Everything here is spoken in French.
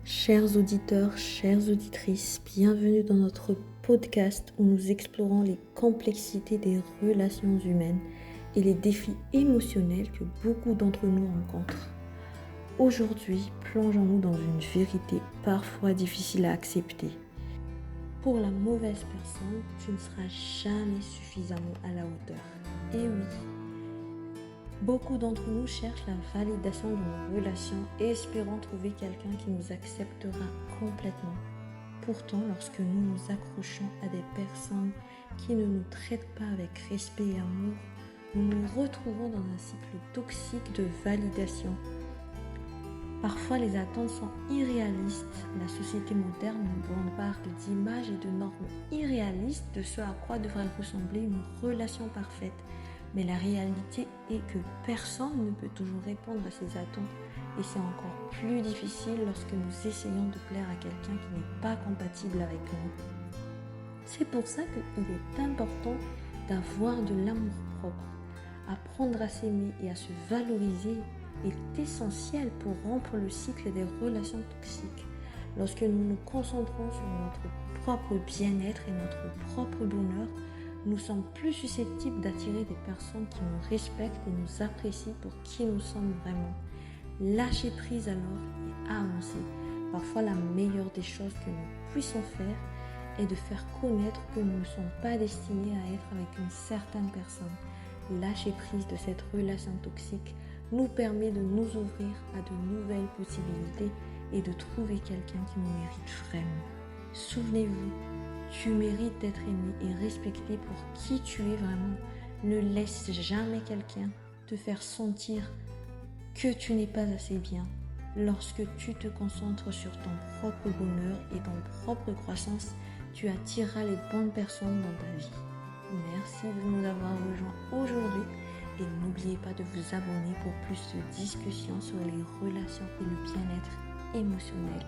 Chers auditeurs, chères auditrices, bienvenue dans notre podcast où nous explorons les complexités des relations humaines et les défis émotionnels que beaucoup d'entre nous rencontrent. Aujourd'hui, plongeons-nous dans une vérité parfois difficile à accepter. Pour la mauvaise personne, tu ne seras jamais suffisamment à la hauteur. Et oui, beaucoup d'entre nous cherchent la validation de nos relations et espérant trouver quelqu'un qui nous acceptera complètement. Pourtant, lorsque nous nous accrochons à des personnes qui ne nous traitent pas avec respect et amour, nous nous retrouvons dans un cycle toxique de validation. Parfois, les attentes sont irréalistes. La société moderne nous bombarde d'images et de normes irréalistes de ce à quoi devrait ressembler une relation parfaite. Mais la réalité est que personne ne peut toujours répondre à ces attentes et c'est encore plus difficile lorsque nous essayons de plaire à quelqu'un qui n'est pas compatible avec nous. C'est pour ça qu'il est important d'avoir de l'amour propre. Apprendre à s'aimer et à se valoriser est essentiel pour rompre le cycle des relations toxiques. Lorsque nous nous concentrons sur notre propre bien-être et notre propre bonheur, nous sommes plus susceptibles d'attirer des personnes qui nous respectent et nous apprécient pour qui nous sommes vraiment. Lâcher prise alors et avancer. Parfois, la meilleure des choses que nous puissions faire est de faire connaître que nous ne sommes pas destinés à être avec une certaine personne. Lâcher prise de cette relation toxique nous permet de nous ouvrir à de nouvelles possibilités et de trouver quelqu'un qui nous mérite vraiment. Souvenez-vous, tu mérites d'être aimé et respecté pour qui tu es vraiment. Ne laisse jamais quelqu'un te faire sentir que tu n'es pas assez bien. Lorsque tu te concentres sur ton propre bonheur et ton propre croissance, tu attireras les bonnes personnes dans ta vie. Merci de nous avoir rejoints aujourd'hui et n'oubliez pas de vous abonner pour plus de discussions sur les relations et le bien-être émotionnel.